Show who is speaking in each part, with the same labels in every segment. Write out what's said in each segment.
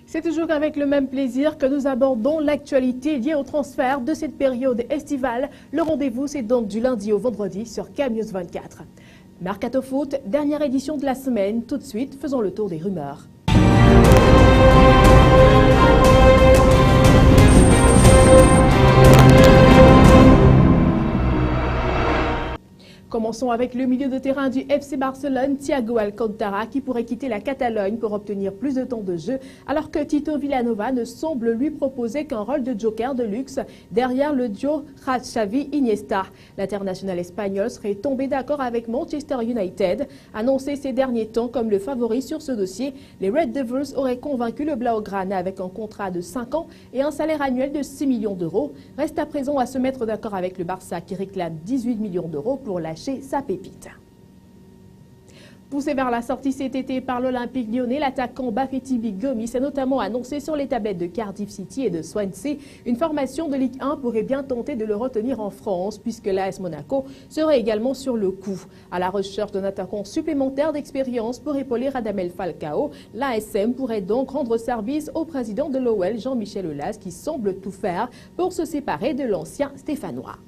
Speaker 1: C'est toujours avec le même plaisir que nous abordons l'actualité liée au transfert de cette période estivale. Le rendez-vous, c'est donc du lundi au vendredi sur CAMnews 24. Mercato Foot, dernière édition de la semaine. Tout de suite, faisons le tour des rumeurs. Commençons avec le milieu de terrain du FC Barcelone, Thiago Alcantara, qui pourrait quitter la Catalogne pour obtenir plus de temps de jeu, alors que Tito Vilanova ne semble lui proposer qu'un rôle de joker de luxe derrière le duo Xavi-Iniesta. L'international espagnol serait tombé d'accord avec Manchester United, annoncé ces derniers temps comme le favori sur ce dossier. Les Red Devils auraient convaincu le Blaugrana avec un contrat de 5 ans et un salaire annuel de 6 millions d'euros. Reste à présent à se mettre d'accord avec le Barça qui réclame 18 millions d'euros pour lâcher sa pépite. Poussé vers la sortie cet été par l'Olympique lyonnais, l'attaquant Bafétimbi Gomis s'est notamment annoncé sur les tablettes de Cardiff City et de Swansea. Une formation de Ligue 1 pourrait bien tenter de le retenir en France puisque l'AS Monaco serait également sur le coup. À la recherche d'un attaquant supplémentaire d'expérience pour épauler Radamel Falcao, l'ASM pourrait donc rendre service au président de l'OL, Jean-Michel Aulas, qui semble tout faire pour se séparer de l'ancien Stéphanois.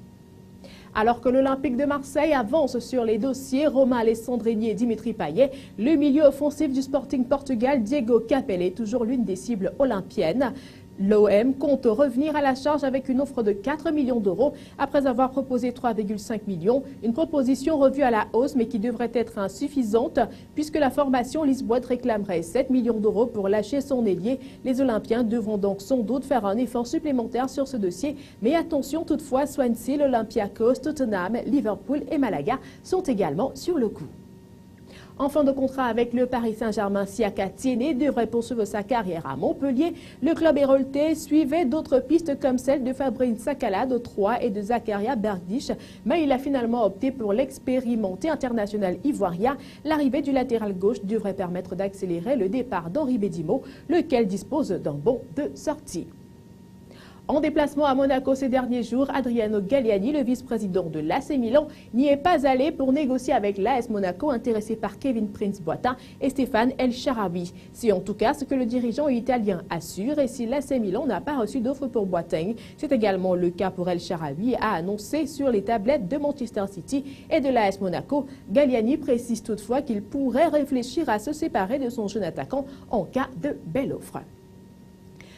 Speaker 1: Alors que l'Olympique de Marseille avance sur les dossiers Romain Alessandrini et Dimitri Payet, le milieu offensif du Sporting Portugal, Diego Capello, est toujours l'une des cibles olympiennes. L'OM compte revenir à la charge avec une offre de 4 millions d'euros après avoir proposé 3,5 millions. Une proposition revue à la hausse mais qui devrait être insuffisante puisque la formation lisboète réclamerait 7 millions d'euros pour lâcher son ailier. Les Olympiens devront donc sans doute faire un effort supplémentaire sur ce dossier. Mais attention toutefois, Swansea, l'Olympiakos, Tottenham, Liverpool et Malaga sont également sur le coup. En fin de contrat avec le Paris Saint-Germain, Siaka Tiéné devrait poursuivre sa carrière à Montpellier. Le club héroltais suivait d'autres pistes comme celle de Fabrice Sakala de Troyes et de Zakaria Bergdich, mais il a finalement opté pour l'expérimenté international ivoirien. L'arrivée du latéral gauche devrait permettre d'accélérer le départ d'Henri Bédimo, lequel dispose d'un bon de sortie. En déplacement à Monaco ces derniers jours, Adriano Galliani, le vice-président de l'AC Milan, n'y est pas allé pour négocier avec l'AS Monaco, intéressé par Kevin Prince-Boateng et Stéphane El Shaarawy. C'est en tout cas ce que le dirigeant italien assure, et si l'AC Milan n'a pas reçu d'offre pour Boateng, c'est également le cas pour El Shaarawy, a annoncé sur les tablettes de Manchester City et de l'AS Monaco. Galliani précise toutefois qu'il pourrait réfléchir à se séparer de son jeune attaquant en cas de belle offre.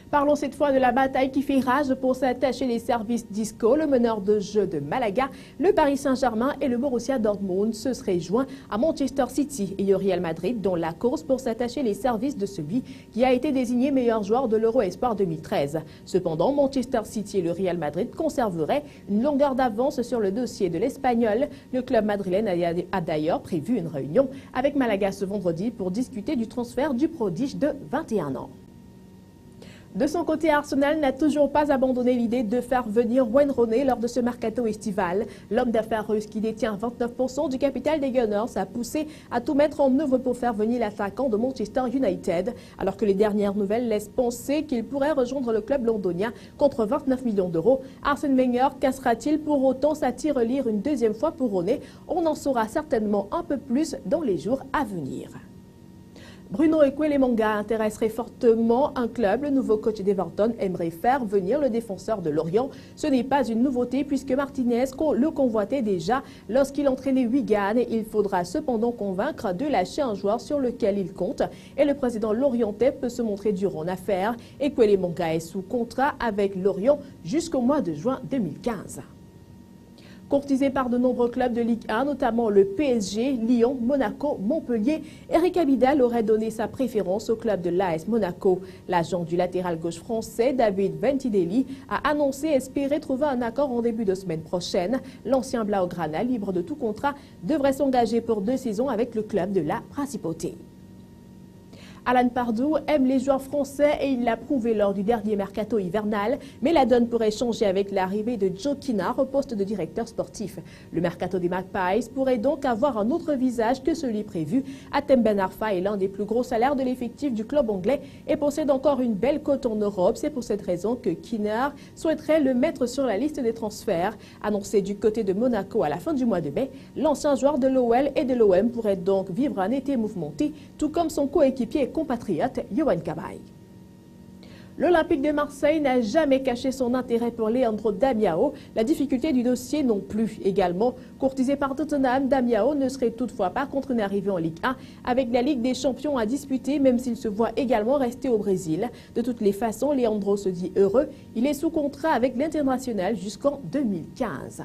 Speaker 1: Parlons cette fois de la bataille qui fait rage pour s'attacher les services d'Isco. Le meneur de jeu de Malaga, le Paris Saint-Germain et le Borussia Dortmund se seraient joints à Manchester City et au Real Madrid dans la course pour s'attacher les services de celui qui a été désigné meilleur joueur de l'Euro Espoir 2013. Cependant, Manchester City et le Real Madrid conserveraient une longueur d'avance sur le dossier de l'Espagnol. Le club madrilène a d'ailleurs prévu une réunion avec Malaga ce vendredi pour discuter du transfert du prodige de 21 ans. De son côté, Arsenal n'a toujours pas abandonné l'idée de faire venir Wayne Rooney lors de ce mercato estival. L'homme d'affaires russe qui détient 29% du capital des Gunners a poussé à tout mettre en œuvre pour faire venir l'attaquant de Manchester United, alors que les dernières nouvelles laissent penser qu'il pourrait rejoindre le club londonien contre 29 millions d'euros. Arsène Wenger cassera-t-il pour autant sa tirelire une deuxième fois pour Rooney? On en saura certainement un peu plus dans les jours à venir. Bruno Ekwelemanga intéresserait fortement un club. Le nouveau coach d'Everton aimerait faire venir le défenseur de Lorient. Ce n'est pas une nouveauté puisque Martinez le convoitait déjà lorsqu'il entraînait Wigan. Il faudra cependant convaincre de lâcher un joueur sur lequel il compte. Et le président lorientais peut se montrer dur en affaires. Ekwelemanga est sous contrat avec Lorient jusqu'au mois de juin 2015. Courtisé par de nombreux clubs de Ligue 1, notamment le PSG, Lyon, Monaco, Montpellier, Eric Abidal aurait donné sa préférence au club de l'AS Monaco. L'agent du latéral gauche français, David Ventidelli, a annoncé espérer trouver un accord en début de semaine prochaine. L'ancien Blaugrana, libre de tout contrat, devrait s'engager pour 2 saisons avec le club de la Principauté. Alan Pardew aime les joueurs français et il l'a prouvé lors du dernier mercato hivernal, mais la donne pourrait changer avec l'arrivée de Joe Kinnaar au poste de directeur sportif. Le mercato des Magpies pourrait donc avoir un autre visage que celui prévu. Hatem Ben Arfa est l'un des plus gros salaires de l'effectif du club anglais et possède encore une belle cote en Europe. C'est pour cette raison que Kinnaar souhaiterait le mettre sur la liste des transferts. Annoncé du côté de Monaco à la fin du mois de mai, l'ancien joueur de l'OL et de l'OM pourrait donc vivre un été mouvementé, tout comme son coéquipier compatriote Yohan Cabaye. L'Olympique de Marseille n'a jamais caché son intérêt pour Leandro Damião. La difficulté du dossier non plus. Également, courtisé par Tottenham, Damião ne serait toutefois pas contre une arrivée en Ligue 1 avec la Ligue des Champions à disputer, même s'il se voit également rester au Brésil. De toutes les façons, Leandro se dit heureux. Il est sous contrat avec l'International jusqu'en 2015.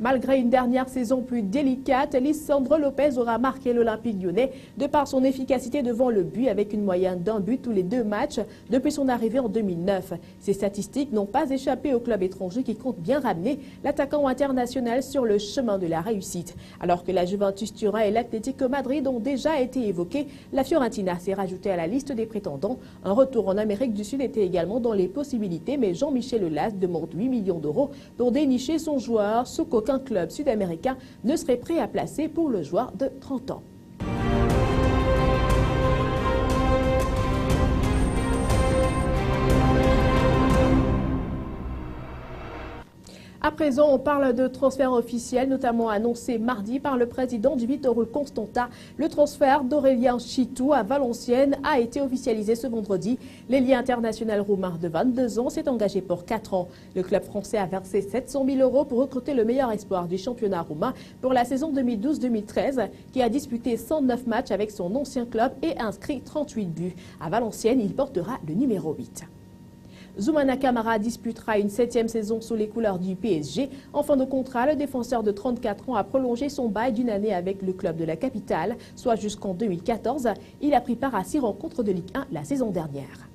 Speaker 1: Malgré une dernière saison plus délicate, Lisandro Lopez aura marqué l'Olympique lyonnais de par son efficacité devant le but avec une moyenne d'un but tous les 2 matchs depuis son arrivée en 2009. Ces statistiques n'ont pas échappé au club étranger qui compte bien ramener l'attaquant international sur le chemin de la réussite. Alors que la Juventus Turin et l'Atlético Madrid ont déjà été évoqués, la Fiorentina s'est rajoutée à la liste des prétendants. Un retour en Amérique du Sud était également dans les possibilités, mais Jean-Michel Aulas demande 8 millions d'euros pour dénicher son joueur, ce qu'aucun club sud-américain ne serait prêt à placer pour le joueur de 30 ans. À présent, on parle de transfert officiel, notamment annoncé mardi par le président du Viitorul Constanța. Le transfert d'Aurélien Chitu à Valenciennes a été officialisé ce vendredi. L'ailier international roumain de 22 ans s'est engagé pour 4 ans. Le club français a versé 700 000 euros pour recruter le meilleur espoir du championnat roumain pour la saison 2012-2013, qui a disputé 109 matchs avec son ancien club et inscrit 38 buts. À Valenciennes, il portera le numéro 8. Zoumana Camara disputera une 7e saison sous les couleurs du PSG. En fin de contrat, le défenseur de 34 ans a prolongé son bail d'une année avec le club de la capitale, soit jusqu'en 2014. Il a pris part à 6 rencontres de Ligue 1 la saison dernière.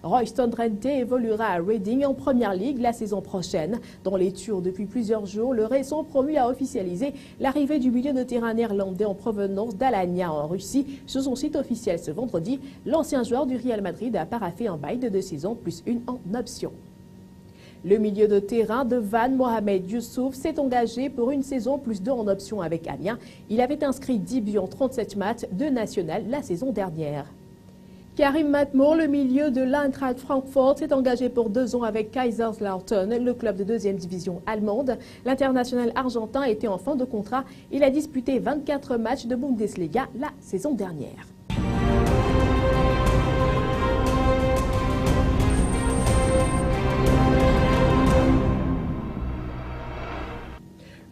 Speaker 1: Royston Drenthe évoluera à Reading en Première Ligue la saison prochaine. Dans les Turcs depuis plusieurs jours, le récent promu a officialisé l'arrivée du milieu de terrain néerlandais en provenance d'Alanya en Russie. Sur son site officiel ce vendredi, l'ancien joueur du Real Madrid a paraphé un bail de 2 saisons plus une en option. Le milieu de terrain de Van Mohamed Youssouf s'est engagé pour une saison plus 2 en option avec Amiens. Il avait inscrit 10 buts en 37 matchs de national la saison dernière. Karim Matmour, le milieu de l'Eintracht Francfort, s'est engagé pour 2 ans avec Kaiserslautern, le club de 2e division allemande. L'international argentin était en fin de contrat. Il a disputé 24 matchs de Bundesliga la saison dernière.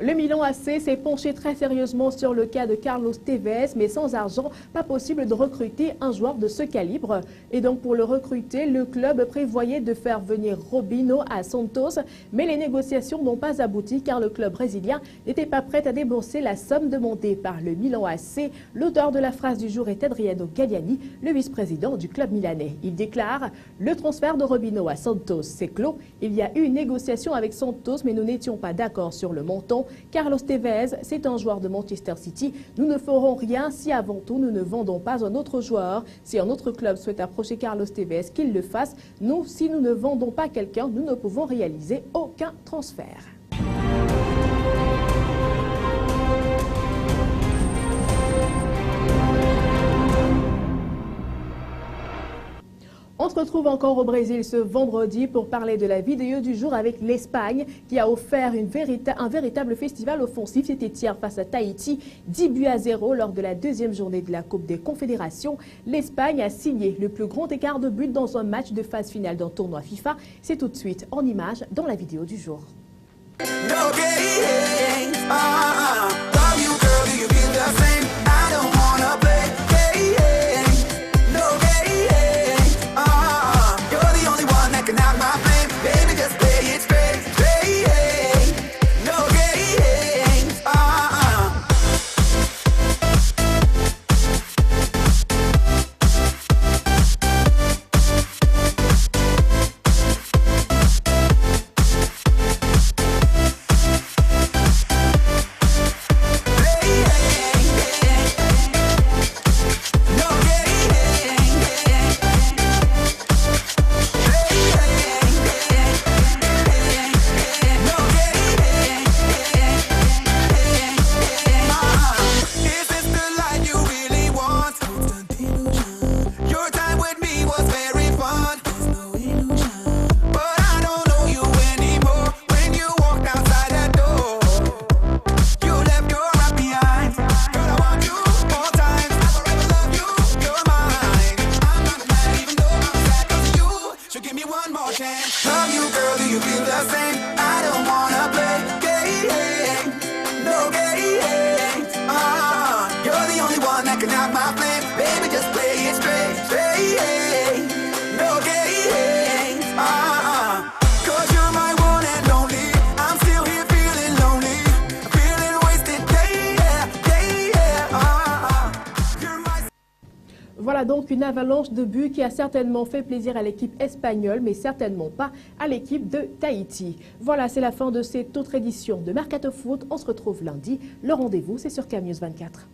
Speaker 1: Le Milan AC s'est penché très sérieusement sur le cas de Carlos Tevez, mais sans argent, pas possible de recruter un joueur de ce calibre. Et donc pour le recruter, le club prévoyait de faire venir Robinho à Santos, mais les négociations n'ont pas abouti car le club brésilien n'était pas prêt à débourser la somme demandée par le Milan AC. L'auteur de la phrase du jour est Adriano Galliani, le vice-président du club milanais. Il déclare « Le transfert de Robinho à Santos, c'est clos. Il y a eu une négociation avec Santos, mais nous n'étions pas d'accord sur le montant. Carlos Tevez, c'est un joueur de Manchester City. Nous ne ferons rien si avant tout nous ne vendons pas un autre joueur. Si un autre club souhaite approcher Carlos Tevez, qu'il le fasse. Nous, si nous ne vendons pas quelqu'un, nous ne pouvons réaliser aucun transfert. On se retrouve encore au Brésil ce vendredi pour parler de la vidéo du jour avec l'Espagne qui a offert un véritable festival offensif. C'était hier face à Tahiti, 10 buts à 0 lors de la 2e journée de la Coupe des Confédérations. L'Espagne a signé le plus grand écart de buts dans un match de phase finale d'un tournoi FIFA. C'est tout de suite en images dans la vidéo du jour.
Speaker 2: you feel the same? I don't wanna play games, no games. You're the only one that can have my flame. Baby, just play it straight, straight. No games. 'Cause you're my one and only. I'm still here feeling lonely, feeling wasted. You're my...
Speaker 1: Voilà donc une avalanche de buts qui a certainement fait plaisir à l'équipe espagnole, mais certainement pas à l'équipe de Tahiti. Voilà, c'est la fin de cette autre édition de Mercato Foot. On se retrouve lundi. Le rendez-vous, c'est sur CAMnews 24.